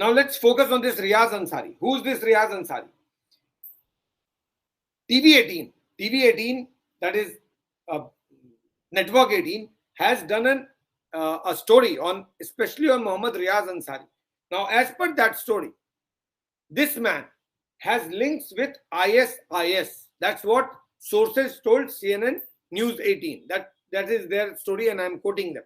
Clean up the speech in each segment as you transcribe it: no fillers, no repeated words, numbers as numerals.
Now let's focus on this Riaz Ansari. Who's this Riaz Ansari? TV18, that is Network 18, has done a story on, especially on Mohammad Riaz Ansari. Now, as per that story, this man has links with ISIS. That's what sources told CNN News 18. That is their story, and I'm quoting them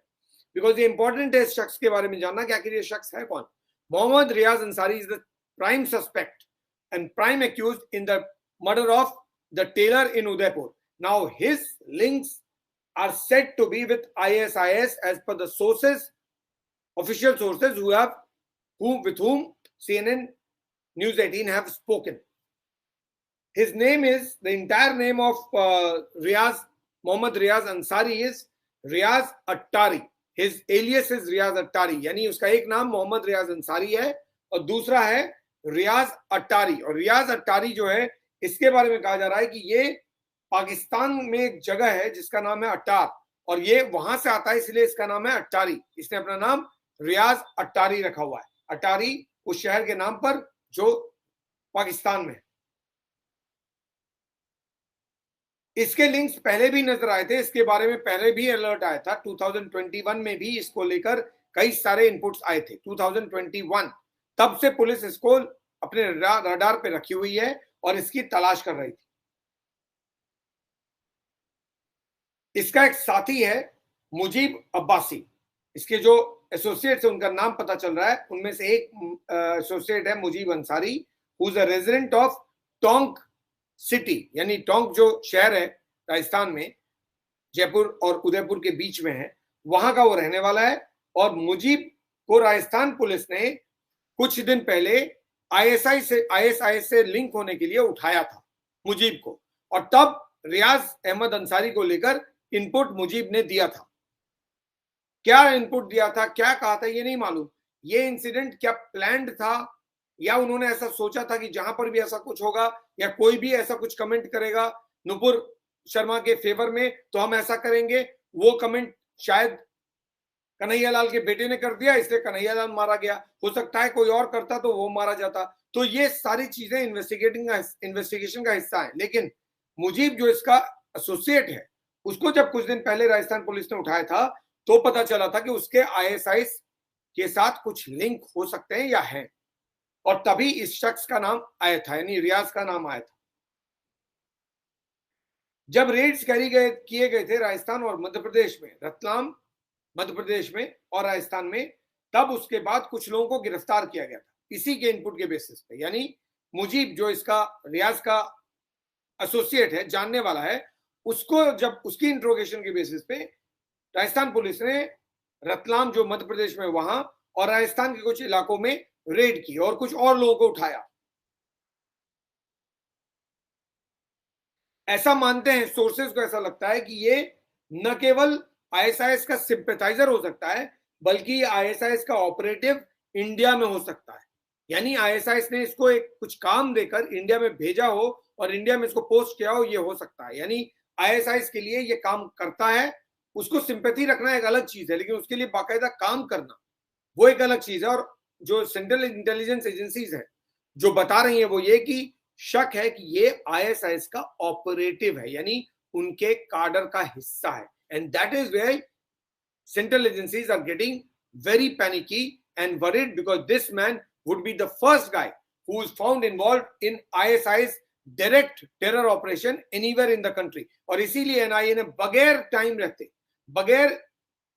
because the important है इस शख्स के बारे में जानना कि आखिर ये शख्स है कौन. Mohammad Riaz Ansari is the prime suspect and prime accused in the murder of the tailor in Udaipur. Now, his links are said to be with ISIS as per the sources, official sources with whom CNN News 18 have spoken. His name is, the entire name of Mohammad Riaz Ansari is Riaz Attari. His alias is Riaz Attari. यानी उसका एक नाम मोहम्मद रियाज अंसारी है और दूसरा है रियाज अट्टारी. और रियाज अट्टारी जो है, इसके बारे में कहा जा रहा है कि ये पाकिस्तान में एक जगह है जिसका नाम है अट्टार और ये वहां से आता है, इसलिए इसका नाम है अट्टारी. इसने अपना नाम रियाज अट्टारी रखा हुआ है. अट्टारी उस शहर के नाम पर जो पाकिस्तान में है. इसके लिंक्स पहले भी नजर आए थे, इसके बारे में पहले भी अलर्ट आया था. 2021 में भी इसको लेकर कई सारे इनपुट्स आए थे. 2021 तब से पुलिस इसको अपने रडार पे रखी हुई है और इसकी तलाश कर रही थी. इसका एक साथी है मुजीब अब्बासी. इसके जो एसोसिएट्स है उनका नाम पता चल रहा है, उनमें से एक एसोसिएट है Mujeeb Ansari, who is a resident of Tonk city, यानी टोंक जो शहर है राजस्थान में, जयपुर और उदयपुर के बीच में है, वहां का वो रहने वाला है. और मुजीब को राजस्थान पुलिस ने कुछ दिन पहले ISIS से लिंक होने के लिए उठाया था मुजीब को, और तब रियाज अहमद अंसारी को लेकर इनपुट मुजीब ने दिया था. क्या इनपुट दिया था, क्या कहा था, ये नहीं मालूम. ये इंसिडेंट क्या प्लान्ड था या उन्होंने ऐसा सोचा था कि जहां पर भी ऐसा कुछ होगा या कोई भी ऐसा कुछ कमेंट करेगा नुपुर शर्मा के फेवर में तो हम ऐसा करेंगे. वो कमेंट शायद कन्हैयालाल के बेटे ने कर दिया, इसलिए कन्हैयालाल मारा गया. हो सकता है कोई और करता तो वो मारा जाता. तो ये सारी चीजें इन्वेस्टिगेशन का हिस्सा है. लेकिन मुजीब जो इसका एसोसिएट है, उसको जब कुछ दिन पहले राजस्थान पुलिस ने उठाया था तो पता चला था कि उसके ISIS के साथ कुछ लिंक हो सकते हैं या है, और तभी इस शख्स का नाम आया था, यानी रियाज का नाम आया था. जब रेड्स किए गए थे राजस्थान और मध्य प्रदेश में, रतलाम मध्य प्रदेश में और राजस्थान में, तब उसके बाद कुछ लोगों को गिरफ्तार किया गया था इसी के इनपुट के बेसिस पे. यानी मुजीब जो इसका रियाज का एसोसिएट है, जानने वाला है, उसको जब उसकी इंट्रोगेशन के बेसिस पे राजस्थान पुलिस ने रतलाम जो मध्य प्रदेश में वहां और राजस्थान के कुछ इलाकों में रेड की और कुछ और लोगों को उठाया. ऐसा मानते हैं सोर्सेज को, ऐसा लगता है कि ये न केवल ISIS का सिंपैथाइजर हो सकता है बल्कि ISIS का ऑपरेटिव इंडिया में हो सकता है. यानी ISIS ने इसको एक कुछ काम देकर इंडिया में भेजा हो और इंडिया में इसको पोस्ट किया हो, ये हो सकता है. यानी ISIS के लिए ये काम करता है. उसको सिंपैथी रखना एक अलग चीज है, लेकिन उसके लिए बाकायदा काम करना वो एक अलग चीज है. और जो सेंट्रल इंटेलिजेंस एजेंसीज है जो बता रही है वो ये कि शक है कि ये ISIS का ऑपरेटिव है, यानी उनके कार्डर का हिस्सा है. And that is where central agencies are getting very panicky and worried because this man would be the first guy who is found involved in ISIS direct terror operation anywhere in the country. और इसीलिए NIA ने बगैर time रहते, बगैर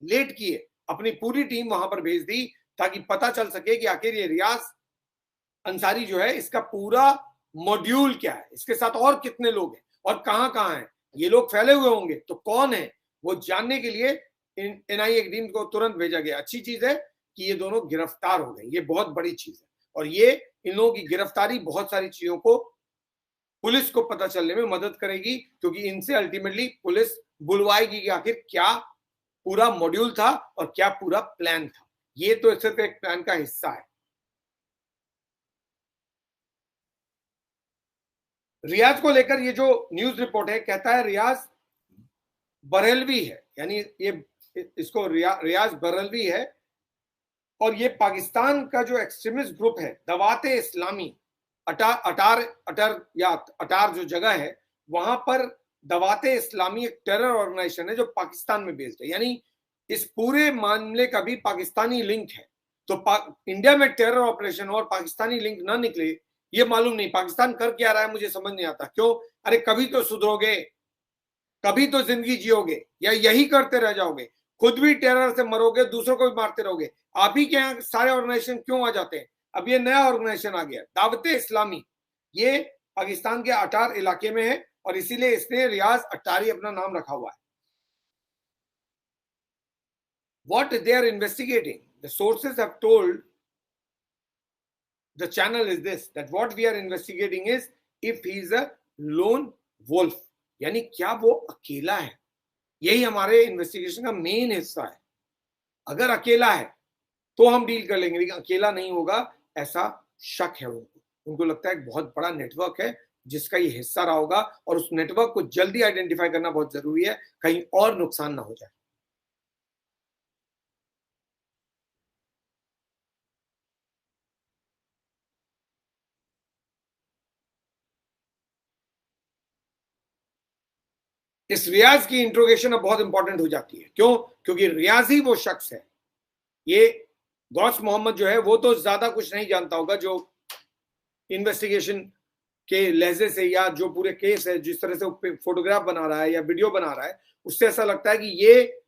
late किए अपनी पूरी team वहां पर भेज दी ताकि पता चल सके कि आखिर ये रियाज अंसारी जो है इसका पूरा मॉड्यूल क्या है, इसके साथ और कितने लोग हैं और कहां कहां हैं, ये लोग फैले हुए होंगे तो कौन है, वो जानने के लिए NIA की टीम को तुरंत भेजा गया. अच्छी चीज है कि ये दोनों गिरफ्तार हो गए, ये बहुत बड़ी चीज है. और ये इन लोगों की गिरफ्तारी बहुत सारी चीजों को पुलिस को पता चलने में मदद करेगी, क्योंकि इनसे अल्टीमेटली पुलिस बुलवाएगी कि आखिर क्या पूरा मॉड्यूल था और क्या पूरा प्लान था. ये तो सिर्फ एक प्लान का हिस्सा है. रियाज को लेकर ये जो न्यूज रिपोर्ट है, कहता है रियाज बरेलवी है, यानी ये इसको रियाज बरेलवी है और ये पाकिस्तान का जो एक्सट्रीमिस्ट ग्रुप है दवाते इस्लामी, अटार जो जगह है वहां पर दवाते इस्लामी एक टेरर ऑर्गेनाइजेशन है जो पाकिस्तान में बेस्ड है, यानी इस पूरे मामले का भी पाकिस्तानी लिंक है। तो इंडिया में टेरर ऑपरेशन और पाकिस्तानी लिंक ना निकले ये मालूम नहीं। पाकिस्तान कर क्या रहा है मुझे समझ नहीं आता। क्यों? अरे कभी तो सुधरोगे, कभी तो जिंदगी जियोगे, या यही करते रह जाओगे? खुद भी टेरर से मरोगे, दूसरों को भी मारते रहोगे। आप ही के यहाँ सारे ऑर्गेनाइजेशन क्यों आ जाते हैं? अब ये नया ऑर्गेनाइजेशन आ गया दावते इस्लामी, ये पाकिस्तान के अटार इलाके में है और इसीलिए इसने रियाज अट्टारी अपना नाम रखा हुआ है। What they are investigating, the sources have told the channel is this, that what we are investigating is if he is a lone wolf, यानी क्या वो अकेला है। यही हमारे इन्वेस्टिगेशन का मेन हिस्सा है। अगर अकेला है तो हम डील कर लेंगे, लेकिन अकेला नहीं होगा ऐसा शक है उनको लगता है एक बहुत बड़ा नेटवर्क है जिसका ये हिस्सा रहा होगा और उस नेटवर्क को जल्दी आइडेंटिफाई करना बहुत जरूरी है, कहीं और नुकसान ना हो जाए। इस रियाज की इंट्रोगेशन अब बहुत इंपॉर्टेंट हो जाती है। क्यों? क्योंकि रियाज ही वो शख्स है। ये गौस मोहम्मद जो है वो तो ज्यादा कुछ नहीं जानता होगा, जो इन्वेस्टिगेशन के लहजे से या जो पूरे केस है जिस तरह से फोटोग्राफ बना रहा है या वीडियो बना रहा है उससे ऐसा लगता है कि ये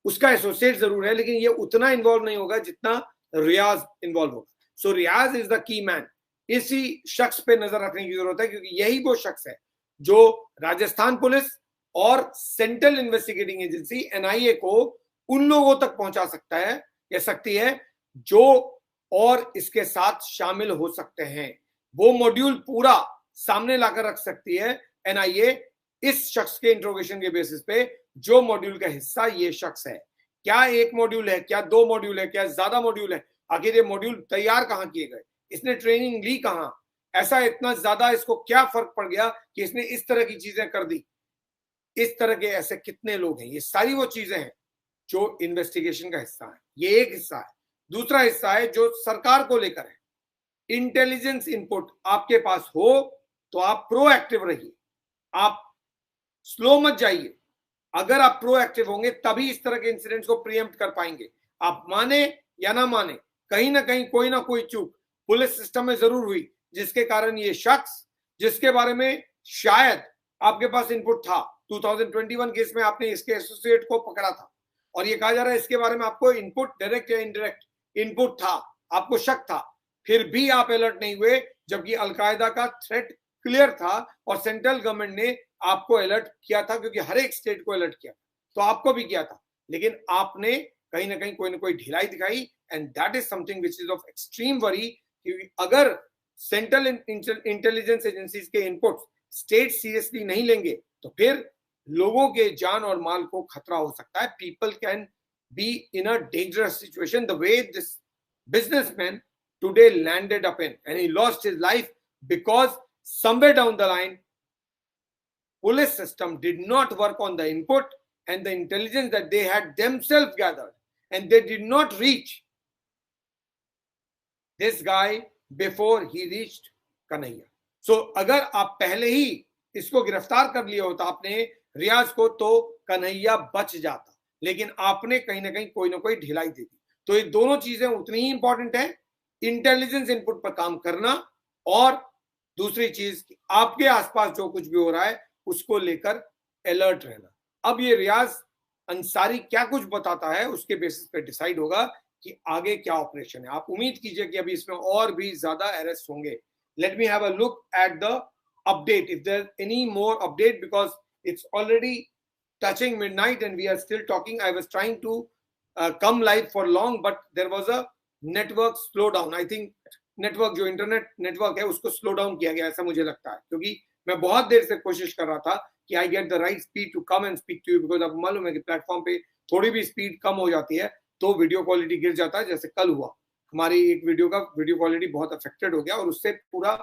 उसका एसोसिएट जरूर है, लेकिन ये उतना इन्वॉल्व नहीं होगा जितना रियाज इन्वॉल्व होगा। सो रियाज इज द की मैन। इसी शख्स पे नजर रखने की जरूरत है क्योंकि यही वो शख्स है जो राजस्थान पुलिस और सेंट्रल इन्वेस्टिगेटिंग एजेंसी एनआईए को उन लोगों तक पहुंचा सकता है या सकती है जो और इसके साथ शामिल हो सकते हैं। वो मॉड्यूल पूरा सामने लाकर रख सकती है एनआईए इस शख्स के इंट्रोगेशन के बेसिस पे जो मॉड्यूल का हिस्सा ये शख्स है। क्या एक मॉड्यूल है, क्या दो मॉड्यूल है, क्या ज्यादा मॉड्यूल है, आखिर ये मॉड्यूल तैयार कहां किए गए, इसने ट्रेनिंग ली कहां, ऐसा इतना ज्यादा इसको क्या फर्क पड़ गया कि इसने इस तरह की चीजें कर दी, इस तरह के ऐसे कितने लोग हैं। ये सारी वो चीजें हैं जो इन्वेस्टिगेशन का हिस्सा है। ये एक हिस्सा है। दूसरा हिस्सा है जो सरकार को लेकर है। इंटेलिजेंस इनपुट आपके पास हो तो आप प्रोएक्टिव रहिए, आप स्लो मत जाइए। अगर आप प्रोएक्टिव होंगे तभी इस तरह के इंसिडेंट्स को प्रीएम्प्ट कर पाएंगे। आप माने या ना माने, कहीं ना कहीं कोई ना कोई चूक पुलिस सिस्टम में जरूर हुई जिसके कारण ये शख्स, जिसके बारे में शायद आपके पास इनपुट था, 2021 केस में आपने इसके एसोसिएट को पकड़ा था और ये कहा जा रहा है इसके बारे में आपको इनपुट डायरेक्ट या इनडायरेक्ट इनपुट था, आपको शक था, फिर भी आप अलर्ट नहीं हुए जबकि अलकायदा का थ्रेट क्लियर था और सेंट्रल गवर्नमेंट ने आपको अलर्ट किया था क्योंकि हर एक स्टेट को अलर्ट किया, तो आपको भी किया था, लेकिन आपने कहीं ना कहीं कोई ना कोई ढिलाई दिखाई। And that is something which is of extreme worry. अगर सेंट्रल इंटेलिजेंस एजेंसीज के इनपुट स्टेट सीरियसली नहीं लेंगे तो फिर लोगों के जान और माल को खतरा हो सकता है। People can be in a dangerous situation the way this businessman today landed up in, and he lost his life because somewhere down the line police system did not work on the input and the intelligence that they had themselves gathered, and they did not reach this guy before he reached Kanhaiya. So अगर आप पहले ही इसको गिरफ्तार कर लिया होता आपने रियाज को तो कन्हैया बच जाता, लेकिन आपने कहीं ना कहीं कोई ना कोई ढिलाई दे दी। तो ये दोनों चीजें उतनी ही इंपॉर्टेंट है, इंटेलिजेंस इनपुट पर काम करना और दूसरी चीज आपके आसपास जो कुछ भी हो रहा है उसको लेकर अलर्ट रहना। अब ये रियाज अंसारी क्या कुछ बताता है उसके बेसिस पे डिसाइड होगा कि आगे क्या ऑपरेशन है। आप उम्मीद कीजिए कि अभी इसमें और भी ज्यादा अरेस्ट होंगे। Let me have a look at the update if there's any more update because it's already touching midnight and we are still talking. I was trying to come live for long but there was a network slowdown. I think network जो internet network है उसको slow down किया गया ऐसा मुझे लगता है, क्योंकि मैं बहुत देर से कोशिश कर रहा था कि I get the right speed to come and speak to you, because अब मालूम है कि प्लेटफॉर्म पे थोड़ी भी स्पीड कम हो जाती है तो वीडियो क्वालिटी गिर जाता है। जैसे कल हुआ, हमारी एक वीडियो का वीडियो क्वालिटी बहुत अफेक्टेड हो गया और उससे पूरा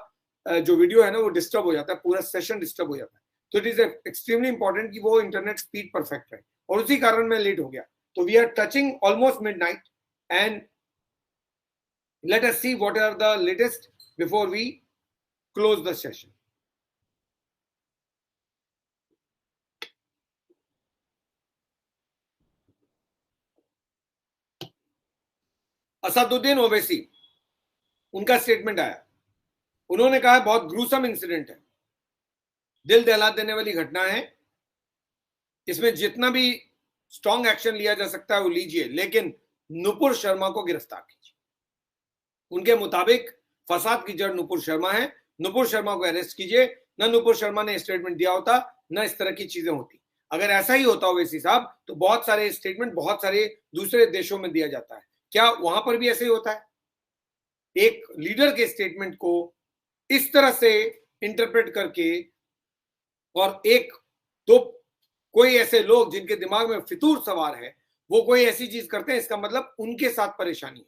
जो वीडियो है ना वो डिस्टर्ब हो जाता है, पूरा सेशन डिस्टर्ब हो जाता है। तो इट इज एक्सट्रीमली इंपॉर्टेंट कि वो इंटरनेट स्पीड परफेक्ट रहे और उसी कारण मैं लेट हो गया। तो we are touching almost midnight and let us see what are the latest before we close the session. Asaduddin Owaisi, उनका स्टेटमेंट आया. उन्होंने कहा बहुत ग्रूसम इंसिडेंट है, दिल दहला देने वाली घटना है, इसमें जितना भी स्ट्रॉन्ग एक्शन लिया जा सकता है वो लीजिए, लेकिन नुपुर शर्मा को गिरफ्तार कीजिए. उनके मुताबिक फसाद की जड़ नुपुर शर्मा है, नुपुर शर्मा को अरेस्ट कीजिए. न नुपुर शर्मा ने स्टेटमेंट दिया होता, न इस तरह की चीजें होती. अगर ऐसा ही होता ओवैसी साहब, तो बहुत सारे स्टेटमेंट बहुत सारे दूसरे देशों में दिया जाता है. क्या वहां पर भी ऐसे ही होता है? एक लीडर के स्टेटमेंट को इस तरह से इंटरप्रेट करके, और एक दो कोई ऐसे लोग जिनके दिमाग में फितूर सवार है, वो कोई ऐसी चीज करते हैं, इसका मतलब उनके साथ परेशानी है.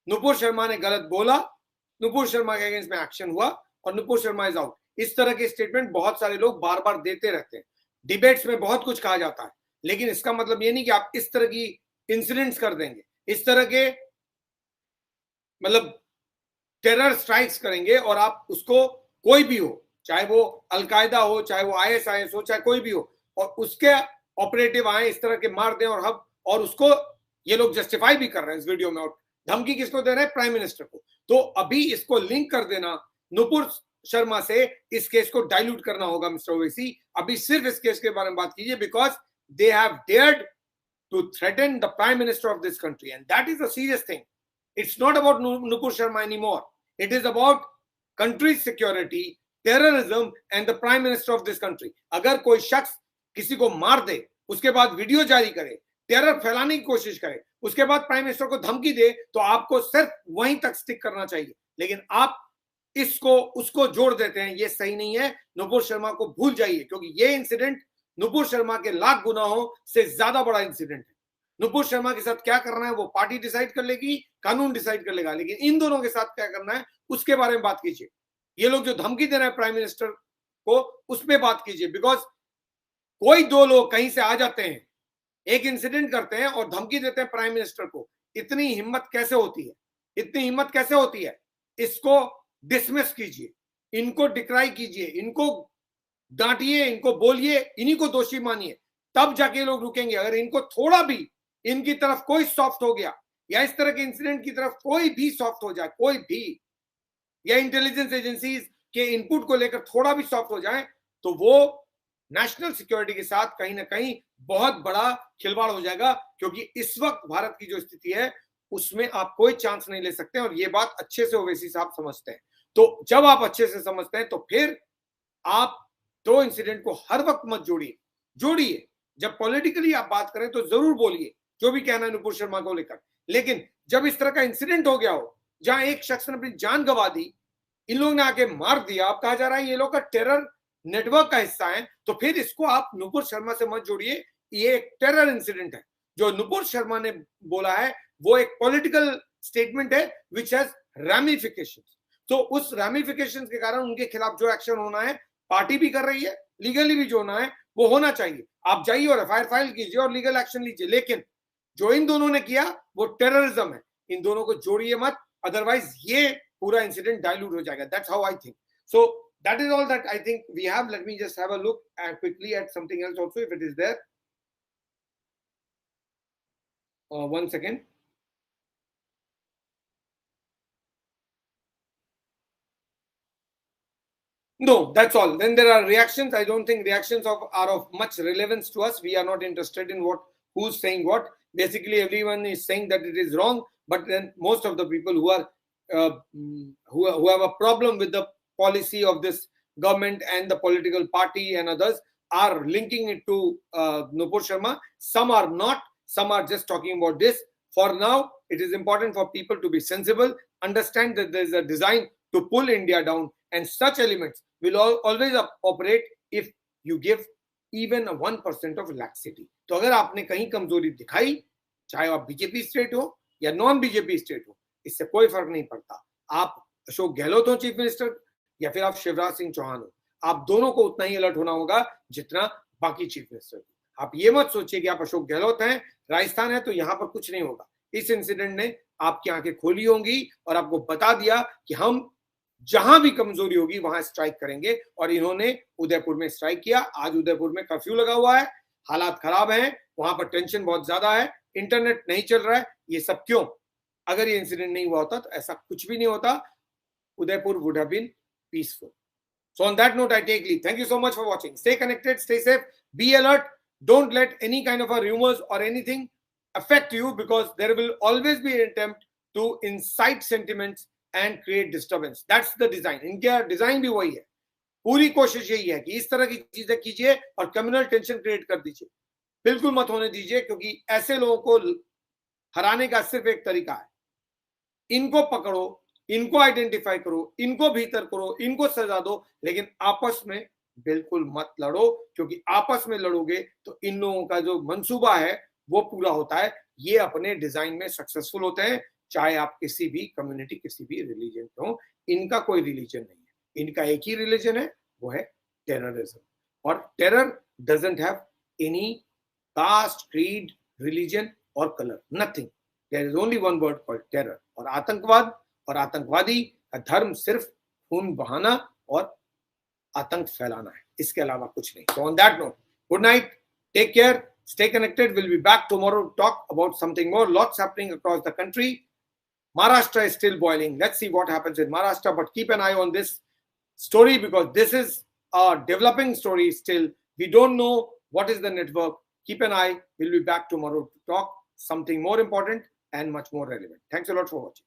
नुपुर शर्मा ने गलत बोला, नुपुर शर्मा के अगेंस्ट में एक्शन हुआ और नुपुर शर्मा इज आउट. इस तरह के स्टेटमेंट बहुत सारे लोग बार बार देते रहते हैं. डिबेट्स में बहुत कुछ कहा जाता है, लेकिन इसका मतलब ये नहीं कि आप इस तरह की इंसिडेंट्स कर देंगे, इस तरह के मतलब टेरर स्ट्राइक्स करेंगे और आप उसको, कोई भी हो, चाहे वो अलकायदा हो, चाहे वो आईएसआईएस हो, चाहे कोई भी हो, और उसके ऑपरेटिव आए इस तरह के मार दें और उसको ये लोग जस्टिफाई भी कर रहे हैं इस वीडियो में. और धमकी किसको दे रहे हैं? प्राइम मिनिस्टर को. तो अभी इसको लिंक कर देना नुपुर शर्मा से, इस केस को डाइल्यूट करना होगा मिस्टर ओवैसी. अभी सिर्फ इस केस के बारे में बात कीजिए, because they have dared to threaten the prime minister of this country, and that is a serious thing. It's not about Nupur Sharma anymore. It is about country's security, terrorism, and the prime minister of this country. अगर कोई शख्स किसी को मार दे, उसके बाद video जारी करे, टेरर फैलाने की कोशिश करे, उसके बाद प्राइम मिनिस्टर को धमकी दे, तो आपको सिर्फ वहीं तक स्टिक करना चाहिए. लेकिन आप इसको उसको जोड़ देते हैं, ये सही नहीं है. नुपुर शर्मा को भूल जाइए, क्योंकि ये इंसिडेंट नुपुर शर्मा के लाख गुनाहों से ज्यादा बड़ा इंसिडेंट है. नुपुर शर्मा के साथ क्या करना है वो पार्टी डिसाइड कर लेगी, कानून डिसाइड कर लेगा, लेकिन इन दोनों के साथ क्या करना है उसके बारे में बात कीजिए. ये लोग जो धमकी दे रहे हैं प्राइम मिनिस्टर को, उस पर बात कीजिए. बिकॉज कोई दो लोग कहीं से आ जाते हैं, एक इंसिडेंट करते हैं और धमकी देते हैं प्राइम मिनिस्टर को. इतनी हिम्मत कैसे होती है? इतनी हिम्मत कैसे होती है? इसको डिसमिस कीजिए, इनको डिक्राई कीजिए, इनको डांटिए, इनको बोलिए, इन्हीं को दोषी मानिए, तब जाके लोग रुकेंगे. अगर इनको थोड़ा भी इनकी तरफ कोई सॉफ्ट हो गया, या इस तरह के इंसिडेंट की तरफ कोई भी सॉफ्ट हो जाए, कोई भी, या इंटेलिजेंस एजेंसीज के इनपुट को लेकर थोड़ा भी सॉफ्ट हो जाए, तो वो नेशनल सिक्योरिटी के साथ कहीं ना कहीं बहुत बड़ा खिलवाड़ हो जाएगा. क्योंकि इस वक्त भारत की जो स्थिति है उसमें आप कोई चांस नहीं ले सकते, और ये बात अच्छे से ओवैसी साहब समझते हैं. तो जब आप अच्छे से समझते हैं, तो फिर आप दो इंसिडेंट को हर वक्त मत जोड़िए. जब पॉलिटिकली आप बात करें तो जरूर बोलिए जो भी कहना है नुपुर शर्मा को लेकर, लेकिन जब इस तरह का इंसिडेंट हो गया हो, जहां एक शख्स ने अपनी जान गंवा दी, इन लोगों ने आके मार दिया, आप कहा जा रहा है ये लोग का टेरर नेटवर्क का हिस्सा है, तो फिर इसको आप नुपुर शर्मा से मत जोड़िए. ये एक टेरर इंसिडेंट है. जो नुपुर शर्मा ने बोला है वो एक पॉलिटिकल स्टेटमेंट है विच हैज रैमिफिकेशंस. तो उस रैमिफिकेशंस के कारण उनके खिलाफ जो एक्शन होना है, पार्टी भी कर रही है, लीगली भी जो होना है वो होना चाहिए. आप जाइए और एफआईआर फाइल कीजिए और लीगल एक्शन लीजिए, लेकिन जो इन दोनों ने किया वो टेररिज्म है. इन दोनों को जोड़िए मत, अदरवाइज ये पूरा इंसिडेंट डाइल्यूट हो जाएगा. That's how I think. So that is all that I think we have. Let me just have a look quickly at something else also if it is there. One second. No, that's all. Then there are reactions. I don't think reactions are of much relevance to us. We are not interested in who's saying what. Basically, everyone is saying that it is wrong, but then most of the people who are who have a problem with the policy of this government and the political party and others are linking it to Nupur Sharma. Some are not. Some are just talking about this. For now, it is important for people to be sensible, understand that there is a design to pull India down, and such elements will always operate if you give even 1% of laxity. तो अगर आपने कहीं कमजोरी दिखाई, चाहे आप BJP state हो या नॉन बीजेपी स्टेट हो, इससे कोई फर्क नहीं पड़ता. आप अशोक गहलोत हो चीफ मिनिस्टर या फिर आप शिवराज सिंह चौहान हो, आप दोनों को उतना ही अलर्ट होना होगा जितना बाकी चीफ मिनिस्टर. आप ये मत सोचिए कि आप अशोक गहलोत हैं, राजस्थान है तो यहां पर कुछ नहीं होगा. इस इंसिडेंट ने आपकी आंखें खोली होंगी और आपको बता दिया कि हम जहां भी कमजोरी होगी वहां स्ट्राइक करेंगे, और इन्होंने उदयपुर में स्ट्राइक किया। आज उदयपुर में कर्फ्यू लगा हुआ है, हालात खराब हैं, वहां पर टेंशन बहुत ज्यादा है, इंटरनेट नहीं चल रहा है। ये सब क्यों? अगर ये इंसिडेंट नहीं हुआ होता तो ऐसा कुछ भी नहीं होता। Udaipur would have been peaceful. So on that note, I take leave. Thank you so much for watching. Stay connected, stay safe, be alert. Don't let any kind of a rumors or anything affect you, because there will always be an attempt to incite sentiments and create disturbance. That's the design. इनका design भी वही है। पूरी कोशिश यही है कि इस तरह की चीजें कीजिए और कम्युनल टेंशन क्रिएट कर दीजिए। बिल्कुल मत होने दीजिए, क्योंकि ऐसे लोगों को हराने का सिर्फ एक तरीका है, इनको पकड़ो, इनको आइडेंटिफाई करो, इनको भीतर करो, इनको सजा दो, लेकिन आपस में बिल्कुल मत लड़ो, क्योंकि आपस में लड़ोगे तो इन लोगों का जो मंसूबा है वो पूरा होता है। ये अपने डिजाइन में सक्सेसफुल होते हैं, चाहे आप किसी भी कम्युनिटी, किसी भी रिलीजन के हो। इनका कोई रिलीजन नहीं है, इनका एक ही रिलीजन है, वो है टेररिज्म। और terror doesn't have any caste, creed, religion और colour, nothing. There is only one word called terror. और आतंकवाद और आतंकवादी का धर्म सिर्फ खून बहाना और आतंक फैलाना है, इसके अलावा कुछ नहीं। So on that note, good night, take care, stay connected. We'll be back tomorrow to talk about something more. Lots happening across the country. Maharashtra is still boiling. Let's see what happens in Maharashtra, but keep an eye on this story, because this is a developing story still. We don't know what is the network. Keep an eye. We'll be back tomorrow to talk something more important and much more relevant. Thanks a lot for watching.